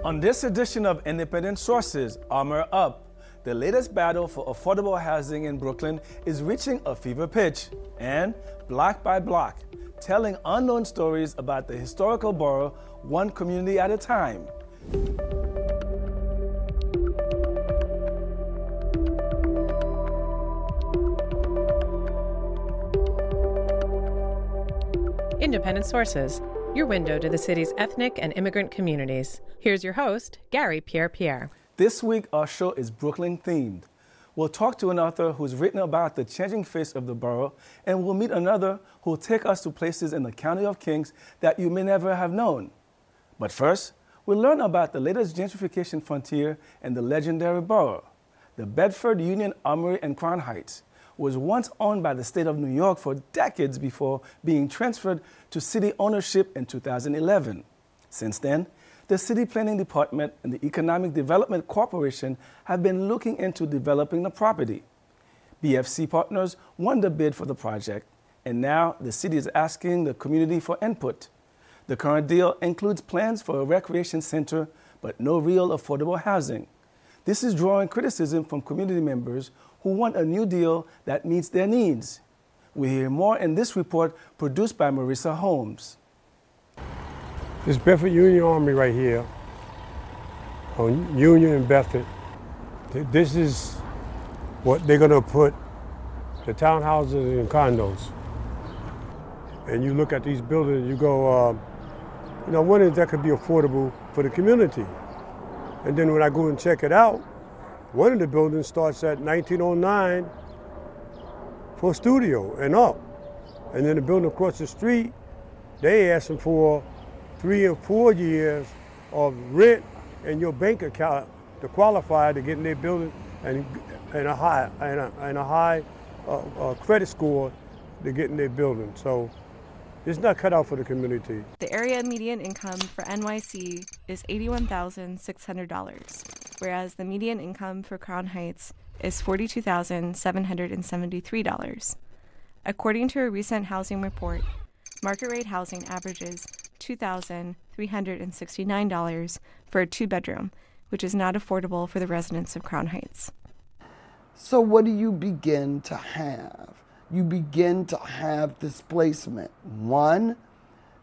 On this edition of Independent Sources, Armor Up, the latest battle for affordable housing in Brooklyn is reaching a fever pitch. And Block by Block, telling unknown stories about the historical borough, one community at a time. Independent Sources, your window to the city's ethnic and immigrant communities. Here's your host, Garry Pierre-Pierre. This week, our show is Brooklyn themed. We'll talk to an author who's written about the changing face of the borough, and we'll meet another who'll take us to places in the County of Kings that you may never have known. But first, we'll learn about the latest gentrification frontier in the legendary borough. The Bedford-Union Armory in Crown Heights was once owned by the state of New York for decades before being transferred to city ownership in 2011. Since then, the City Planning Department and the Economic Development Corporation have been looking into developing the property. BFC partners won the bid for the project, and now the city is asking the community for input. The current deal includes plans for a recreation center, but no real affordable housing. This is drawing criticism from community members who want a new deal that meets their needs. We hear more in this report produced by Marissa Holmes. This Bedford-Union Armory right here, on Union and Bedford, this is what they're gonna put the townhouses and condos. And you look at these buildings, you go, when is that could be affordable for the community? And then when I go and check it out, one of the buildings starts at $1909 for a studio and up. And then the building across the street, they asking for 3 or 4 years of rent and your bank account to qualify to get in their building and a high credit score to get in their building. So it's not cut out for the community. The area median income for NYC is $81,600, whereas the median income for Crown Heights is $42,773. According to a recent housing report, market rate housing averages $2,369 for a 2-bedroom, which is not affordable for the residents of Crown Heights. So what do you begin to have? You begin to have displacement. One,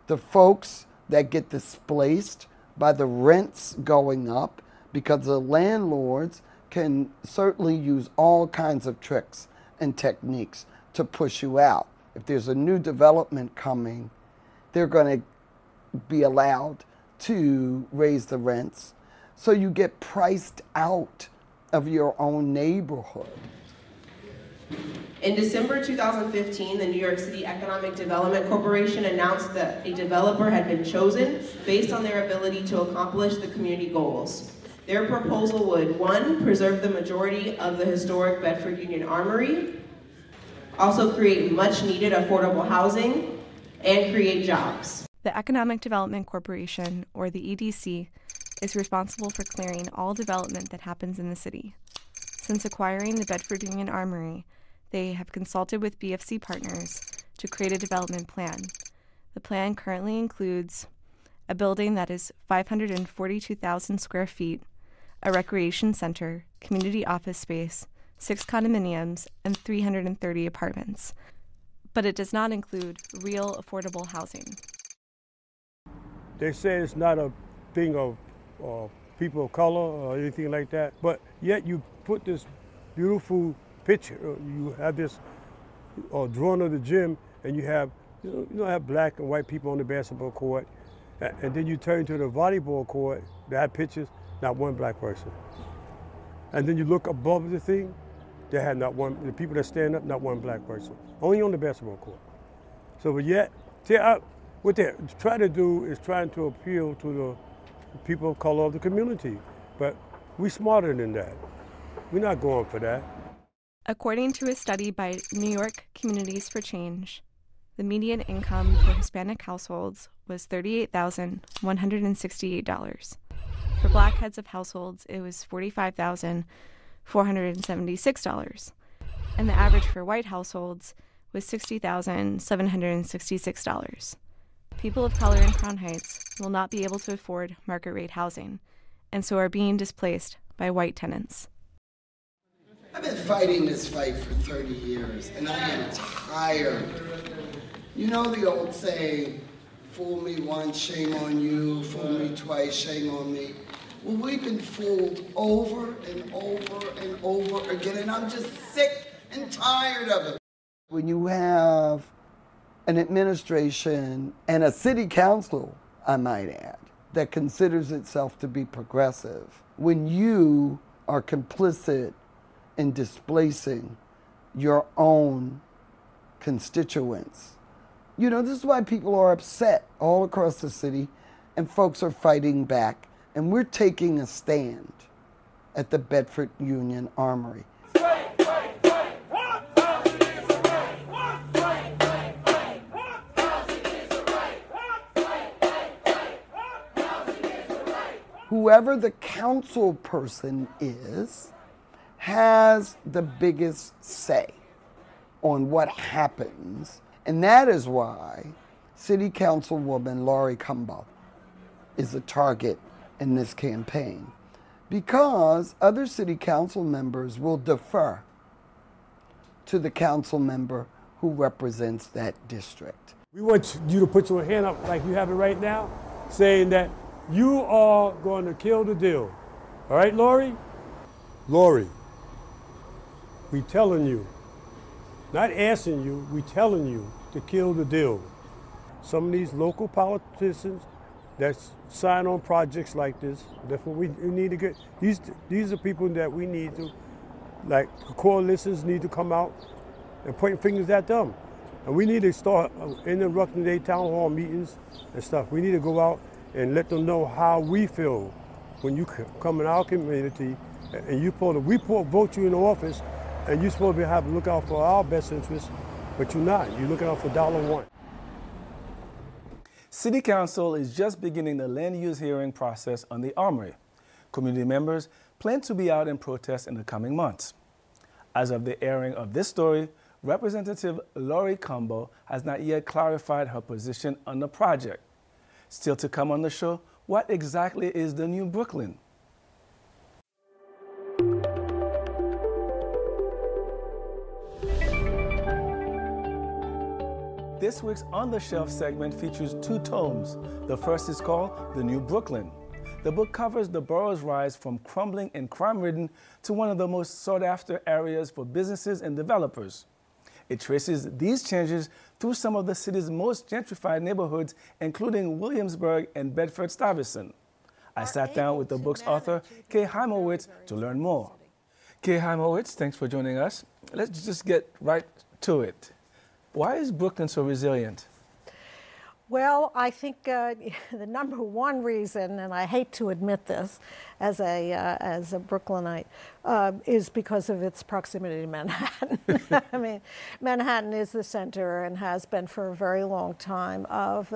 the folks that get displaced by the rents going up, because the landlords can certainly use all kinds of tricks and techniques to push you out. If there's a new development coming, they're going to be allowed to raise the rents. So you get priced out of your own neighborhood. In December 2015, the New York City Economic Development Corporation announced that a developer had been chosen based on their ability to accomplish the community goals. Their proposal would, 1, preserve the majority of the historic Bedford-Union Armory, also create much needed affordable housing, and create jobs. The Economic Development Corporation, or the EDC, is responsible for clearing all development that happens in the city. Since acquiring the Bedford-Union Armory, they have consulted with BFC partners to create a development plan. The plan currently includes a building that is 542,000 square feet, a recreation center, community office space, 6 condominiums, and 330 apartments. But it does not include real affordable housing. They say it's not a thing of people of color or anything like that, but yet you put this beautiful picture, you have this drawing of the gym, and you have have black and white people on the basketball court, and then you turn to the volleyball court, they have pictures, not one black person. And then you look above the thing, they had not one, the people that stand up, not one black person, only on the basketball court. So, but yet, what they're trying to do is trying to appeal to the people of color of the community, but we're smarter than that. We're not going for that. According to a study by New York Communities for Change, the median income for Hispanic households was $38,168. For black heads of households, it was $45,476, and the average for white households was $60,766. People of color in Crown Heights will not be able to afford market rate housing, and so are being displaced by white tenants. I've been fighting this fight for 30 years, and I am tired. You know the old saying, fool me once, shame on you, fool me twice, shame on me. Well, we've been fooled over and over and over again, and I'm just sick and tired of it. When you have an administration and a city council, I might add, that considers itself to be progressive, when you are complicit in displacing your own constituents, you know, this is why people are upset all across the city, and folks are fighting back. And we're taking a stand at the Bedford-Union Armory. Whoever the council person is has the biggest say on what happens. And that is why City Councilwoman Laurie Cumbo is a target in this campaign, because other city council members will defer to the council member who represents that district. We want you to put your hand up like you have it right now, saying that you are going to kill the deal. All right, Laurie? Laurie, we telling you, not asking you, we telling you to kill the deal. Some of these local politicians that sign on projects like this, that's what we need to get. These are people that we need to, like coalitions need to come out and point fingers at them. And we need to start interrupting their town hall meetings and stuff. We need to go out and let them know how we feel when you come in our community and we vote you in office, and you're supposed to have to look out for our best interests, but you're not. You're looking out for $1. City Council is just beginning the land use hearing process on the Armory. Community members plan to be out in protest in the coming months. As of the airing of this story, Representative Laurie Cumbo has not yet clarified her position on the project. Still to come on the show, what exactly is the New Brooklyn? This week's On the Shelf segment features 2 tomes. The first is called The New Brooklyn. The book covers the borough's rise from crumbling and crime-ridden to one of the most sought-after areas for businesses and developers. It traces these changes through some of the city's most gentrified neighborhoods, including Williamsburg and Bedford-Stuyvesant. I sat down with the book's author, Kay Hymowitz, to learn more. Kay Hymowitz, thanks for joining us. Let's just get right to it. Why is Brooklyn so resilient? Well, I think the number one reason, and I hate to admit this as a Brooklynite, is because of its proximity to Manhattan. I mean, Manhattan is the center and has been for a very long time of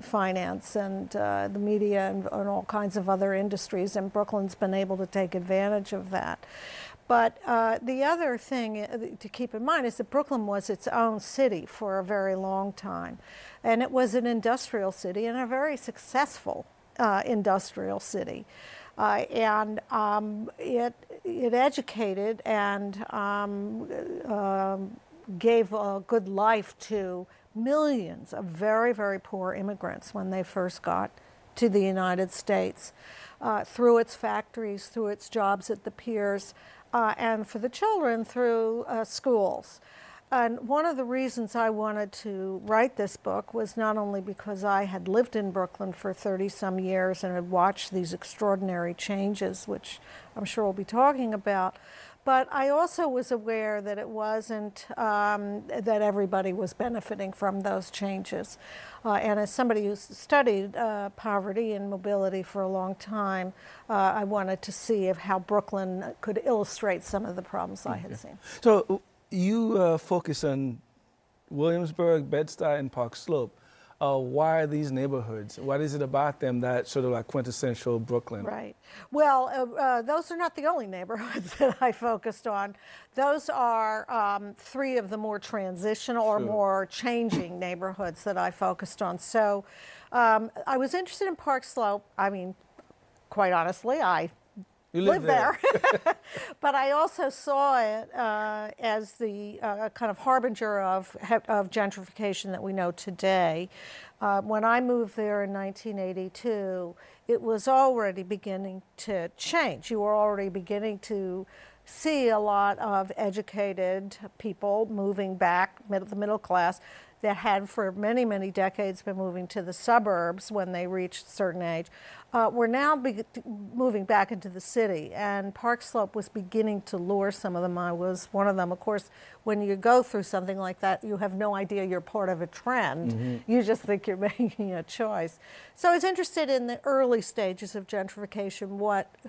finance and the media and all kinds of other industries, and Brooklyn's been able to take advantage of that. But the other thing to keep in mind is that Brooklyn was its own city for a very long time. And it was an industrial city and a very successful industrial city. It educated and gave a good life to millions of very, very poor immigrants when they first got to the United States, through its factories, through its jobs at the piers, and for the children through schools. And one of the reasons I wanted to write this book was not only because I had lived in Brooklyn for 30-some years and had watched these extraordinary changes, which I'm sure we'll be talking about, but I also was aware that it wasn't that everybody was benefiting from those changes. And as somebody who's studied poverty and mobility for a long time, I wanted to see how Brooklyn could illustrate some of the problems I had seen. So you focus on Williamsburg, Bed-Stuy, and Park Slope. Why are these neighborhoods? What is it about them that's sort of like quintessential Brooklyn? Right. Well, those are not the only neighborhoods that I focused on. Those are 3 of the more transitional or more changing neighborhoods that I focused on. So I was interested in Park Slope. I mean, quite honestly, I You live there. But I also saw it as the kind of harbinger of gentrification that we know today. When I moved there in 1982, it was already beginning to change. You were already beginning to see a lot of educated people moving back, the middle class, that had for many, many decades been moving to the suburbs when they reached a certain age, were now moving back into the city. And Park Slope was beginning to lure some of them. I was one of them. Of course, when you go through something like that, you have no idea you're part of a trend. Mm-hmm. You just think you're making a choice. So I was interested in the early stages of gentrification.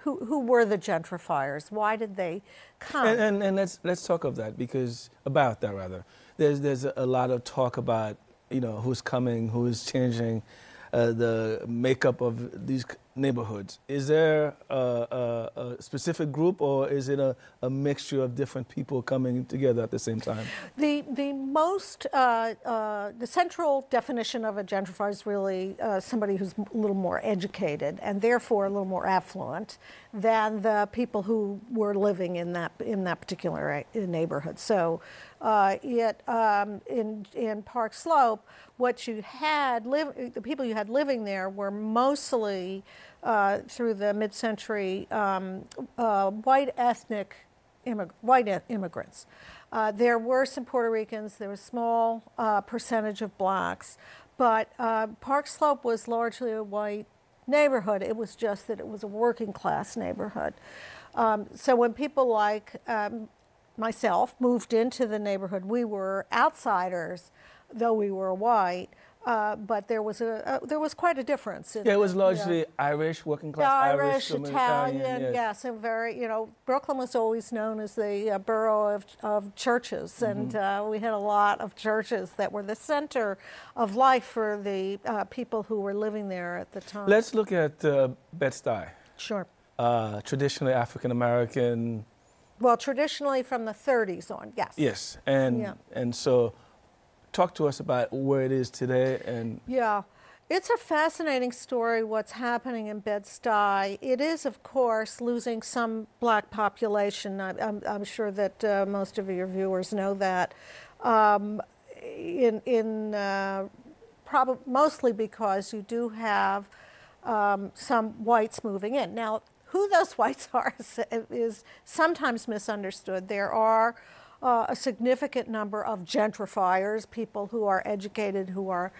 Who were the gentrifiers? Why did they come? And let's talk of that, because about that rather. There's a lot of talk about, you know, who's coming, who is changing the makeup of these neighborhoods. Is there a specific group, or is it a mixture of different people coming together at the same time? The central definition of a gentrifier is really somebody who's a little more educated and therefore a little more affluent than the people who were living in that particular neighborhood. So in Park Slope, what you had the people you had living there were mostly through the mid-century white immigrants. There were some Puerto Ricans. There was a small percentage of blacks, but Park Slope was largely a white neighborhood. It was just that it was a working class neighborhood. So when people like myself moved into the neighborhood, we were outsiders, though we were white. But there was quite a difference. Yeah, it was largely Irish, working class Irish, Italian, yes, and very, Brooklyn was always known as the borough of churches, mm-hmm. and we had a lot of churches that were the center of life for the people who were living there at the time. Let's look at Bed-Stuy. Sure. Traditionally African American. Well, traditionally from the 30s on, yes. Yes, and so. Talk to us about where it is today. Yeah, it's a fascinating story what's happening in Bed-Stuy. It is, of course, losing some black population. I'm sure that most of your viewers know that. Mostly because you do have some whites moving in. Now, who those whites are is sometimes misunderstood. There are a significant number of gentrifiers, people who are educated, who are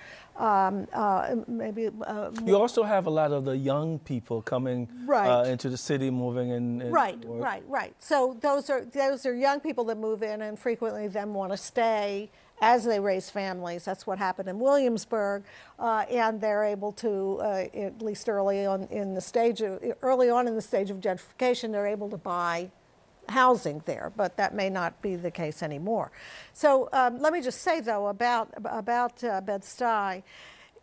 maybe... you also have a lot of the young people coming into the city, moving in. Right. So those are young people that move in and frequently then want to stay as they raise families. That's what happened in Williamsburg, and they're able to, at least early on in the stage of gentrification, they're able to buy housing there, but that may not be the case anymore. So let me just say, though, about Bed-Stuy.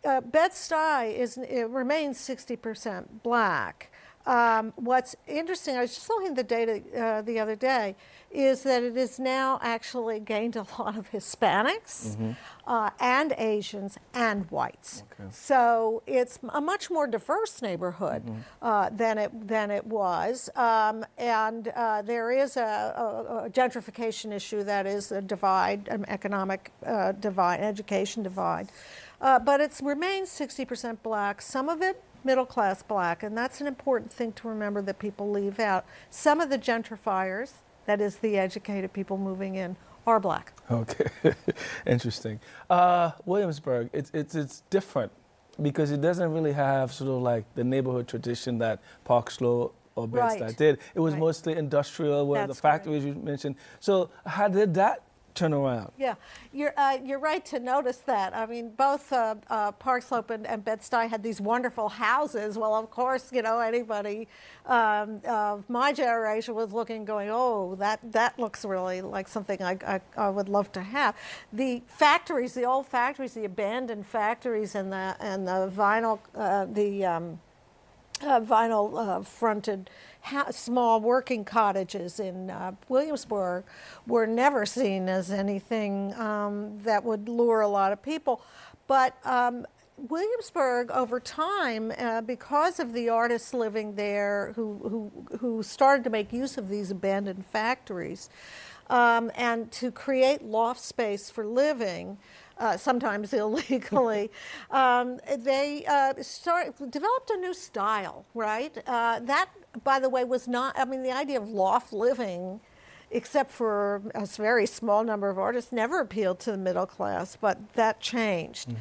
Bed-Stuy remains 60% black. What's interesting, I was just looking at the data the other day, is that it has now actually gained a lot of Hispanics, mm-hmm. And Asians and whites. Okay. So it's a much more diverse neighborhood, mm-hmm. than it was, and there is a gentrification issue that is a divide, an economic divide, education divide, but it remains 60% black. Some of it middle-class black, and that's an important thing to remember that people leave out. Some of the gentrifiers, that is the educated people moving in, are black. Okay, interesting. Williamsburg, it's different because it doesn't really have sort of like the neighborhood tradition that Park Slope or Bed-Stuy did. It was mostly industrial, where the factories you mentioned. So how did that turn around? Yeah, you're right to notice that. I mean, both Park Slope and Bed-Stuy had these wonderful houses. Well, of course, anybody of my generation was looking, going, "Oh, that looks really like something I would love to have." The factories, the old factories, the abandoned factories, and the vinyl vinyl fronted small working cottages in Williamsburg were never seen as anything that would lure a lot of people. But Williamsburg, over time, because of the artists living there who started to make use of these abandoned factories, and to create loft space for living, sometimes illegally, they developed a new style, right? That, by the way, was not, I mean, the idea of loft living, except for a very small number of artists, never appealed to the middle class, but that changed.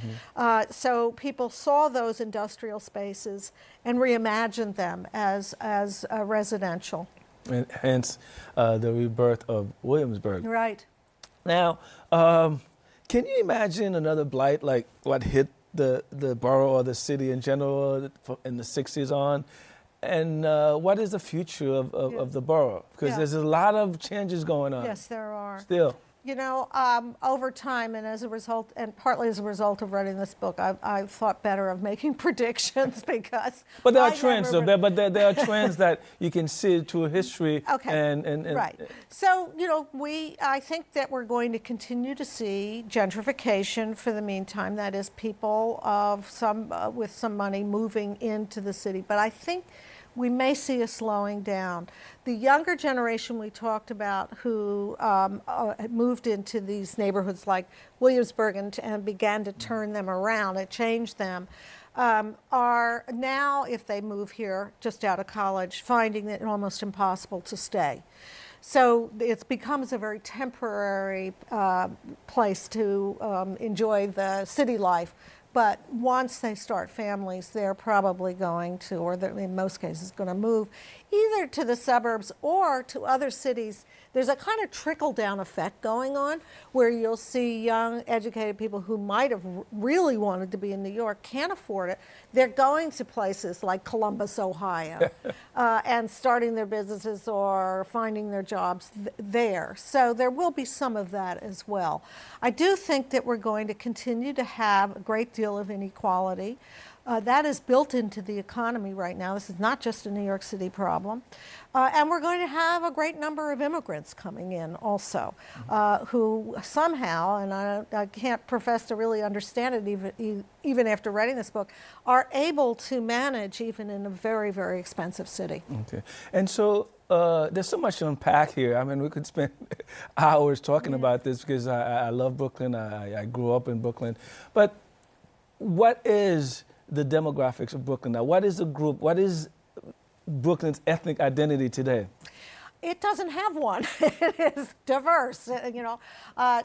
So people saw those industrial spaces and reimagined them as residential. And hence the rebirth of Williamsburg. Right. Now, can you imagine another blight like what hit the borough or the city in general in the 60s on? And what is the future of the borough? Because there's a lot of changes going on. Yes, there are. Still. You know, over time, and as a result, and partly as a result of writing this book, I've thought better of making predictions because. But there are trends, though. There are trends that you can see through history. Okay. And right. So, you know, I think that we're going to continue to see gentrification for the meantime. That is, people with some money moving into the city. But I think we may see a slowing down. The younger generation we talked about who moved into these neighborhoods like Williamsburg and began to turn them around and change them, are now, if they move here just out of college, finding it almost impossible to stay. So it becomes a very temporary place to enjoy the city life. But once they start families, they're probably going to, or they're in most cases, going to move either to the suburbs or to other cities. There's a kind of trickle-down effect going on where you'll see young, educated people who might have really wanted to be in New York, can't afford it. They're going to places like Columbus, Ohio, and starting their businesses or finding their jobs there. So there will be some of that as well. I do think that we're going to continue to have a great deal of inequality. That is built into the economy right now. This is not just a New York City problem. And we're going to have a great number of immigrants coming in also, who somehow, and I can't profess to really understand it even after writing this book, are able to manage even in a very, very expensive city. Okay. And so there's so much to unpack here. I mean, we could spend hours talking about this because I love Brooklyn. I grew up in Brooklyn. But what is the demographics of Brooklyn now? What is the group? What is Brooklyn's ethnic identity today? It doesn't have one. It is diverse, you know.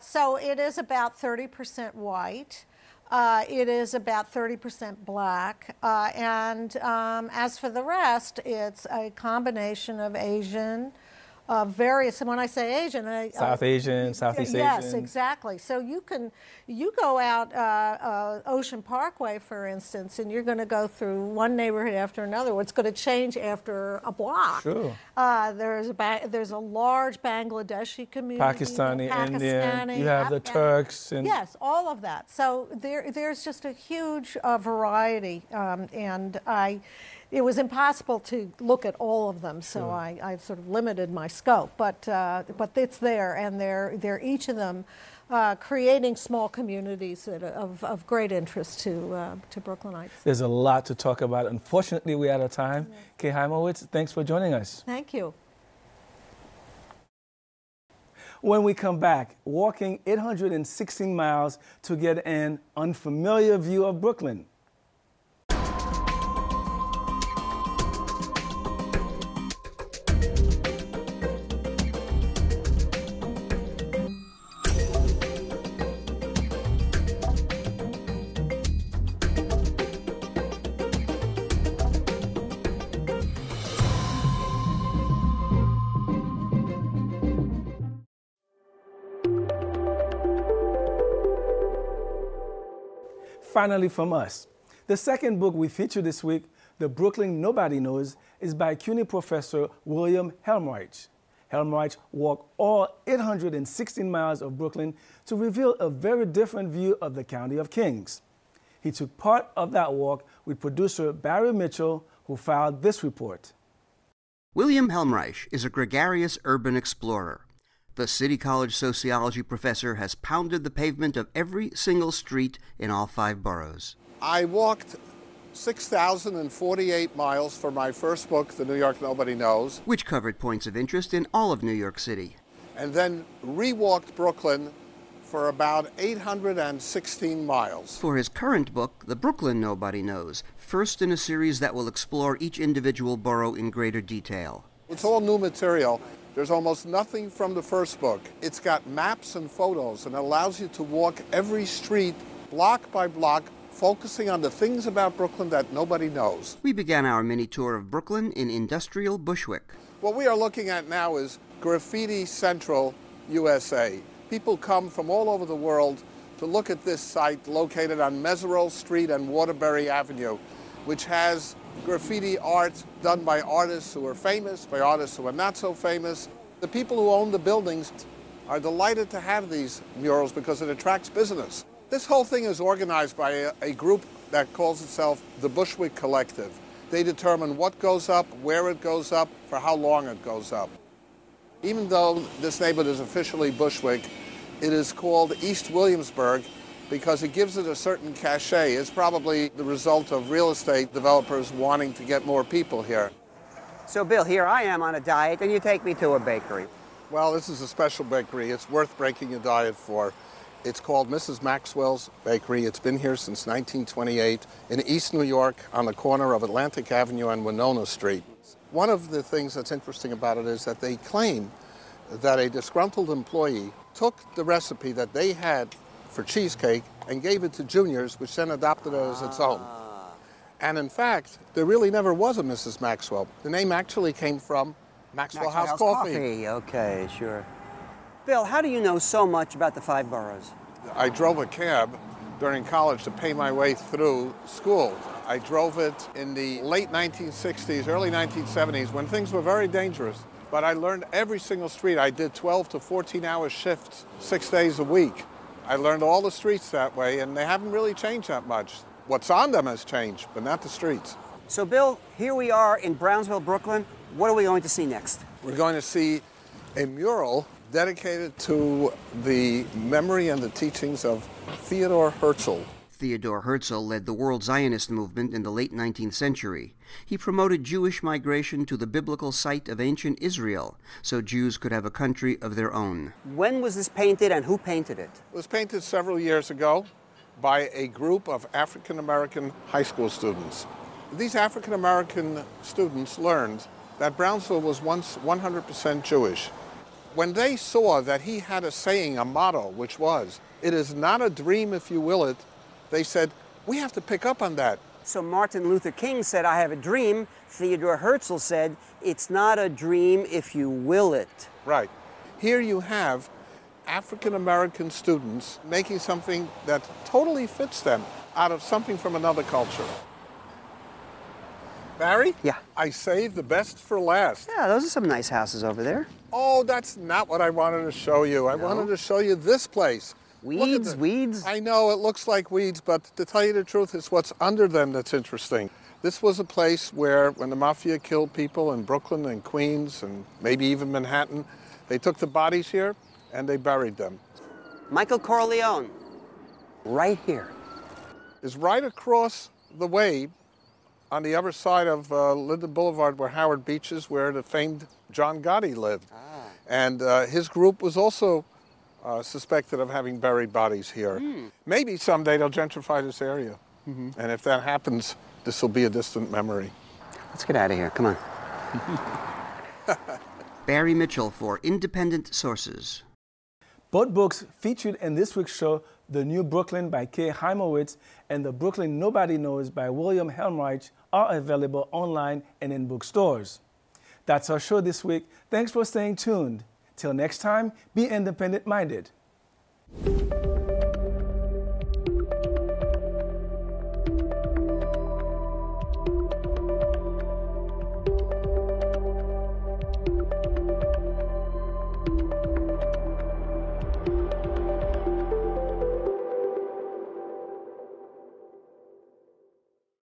So it is about 30% white. It is about 30% black. And as for the rest, it's a combination of Asian, various, and when I say Asian, South Asian, Southeast Asian. Yes, exactly. So you go out Ocean Parkway, for instance, and you're going to go through one neighborhood after another. It's going to change after a block. Sure. There's a large Bangladeshi community, Pakistani, Indian. You have the Turks, and yes, all of that. So there's just a huge variety, and it was impossible to look at all of them, so I sort of limited my scope. But it's there, and they're each of them creating small communities of great interest to Brooklynites. There's a lot to talk about. Unfortunately, we're out of time. Yes. Kay Hymowitz, thanks for joining us. Thank you. When we come back, walking 816 miles to get an unfamiliar view of Brooklyn. Finally from us. The second book we feature this week, The Brooklyn Nobody Knows, is by CUNY professor William Helmreich. Helmreich walked all 816 miles of Brooklyn to reveal a very different view of the County of Kings. He took part of that walk with producer Barry Mitchell, who filed this report. William Helmreich is a gregarious urban explorer. The City College sociology professor has pounded the pavement of every single street in all 5 boroughs. I walked 6,048 miles for my first book, The New York Nobody Knows. Which covered points of interest in all of New York City. And then rewalked Brooklyn for about 816 miles. For his current book, The Brooklyn Nobody Knows, first in a series that will explore each individual borough in greater detail. It's all new material. There's almost nothing from the first book. It's got maps and photos, and it allows you to walk every street, block by block, focusing on the things about Brooklyn that nobody knows. We began our mini tour of Brooklyn in industrial Bushwick. What we are looking at now is Graffiti Central, USA. People come from all over the world to look at this site located on Mesereau Street and Waterbury Avenue, which has graffiti art done by artists who are famous, by artists who are not so famous. The people who own the buildings are delighted to have these murals because it attracts business. This whole thing is organized by a group that calls itself the Bushwick Collective. They determine what goes up, where it goes up, for how long it goes up. Even though this neighborhood is officially Bushwick, it is called East Williamsburg because it gives it a certain cachet. It's probably the result of real estate developers wanting to get more people here. So, Bill, here I am on a diet, and you take me to a bakery. Well, this is a special bakery. It's worth breaking your diet for. It's called Mrs. Maxwell's Bakery. It's been here since 1928 in East New York on the corner of Atlantic Avenue and Winona Street. One of the things that's interesting about it is that they claim that a disgruntled employee took the recipe that they had for cheesecake and gave it to juniors, which then adopted it as its own. And in fact, there really never was a Mrs. Maxwell. The name actually came from Maxwell House Coffee. Okay, sure. Bill, how do you know so much about the 5 boroughs? I drove a cab during college to pay my way through school. I drove it in the late 1960s, early 1970s, when things were very dangerous. But I learned every single street. I did 12 to 14-hour shifts 6 days a week. I learned all the streets that way, and they haven't really changed that much. What's on them has changed, but not the streets. So, Bill, here we are in Brownsville, Brooklyn. What are we going to see next? We're going to see a mural dedicated to the memory and the teachings of Theodor Herzl. Theodor Herzl led the World Zionist movement in the late 19th century. He promoted Jewish migration to the biblical site of ancient Israel, so Jews could have a country of their own. When was this painted and who painted it? It was painted several years ago by a group of African-American high school students. These African-American students learned that Brownsville was once 100% Jewish. When they saw that he had a saying, a motto, which was, "It is not a dream if you will it," they said, we have to pick up on that. So Martin Luther King said, "I have a dream." Theodor Herzl said, "It's not a dream if you will it." Right. Here you have African-American students making something that totally fits them out of something from another culture. Barry? Yeah. I saved the best for last. Yeah, those are some nice houses over there. Oh, that's not what I wanted to show you. I wanted to show you this place. Weeds? I know, it looks like weeds, but to tell you the truth, it's what's under them that's interesting. This was a place where, when the mafia killed people in Brooklyn and Queens and maybe even Manhattan, they took the bodies here and they buried them. Michael Corleone, right here. Is right across the way on the other side of Linden Boulevard where Howard Beach is, where the famed John Gotti lived. And his group was also suspected of having buried bodies here. Maybe someday they'll gentrify this area. And if that happens, this will be a distant memory. Let's get out of here, come on. Barry Mitchell for Independent Sources. Both books featured in this week's show, The New Brooklyn by Kay Hymowitz and The Brooklyn Nobody Knows by William Helmreich, are available online and in bookstores. That's our show this week. Thanks for staying tuned. Till next time, be independent-minded.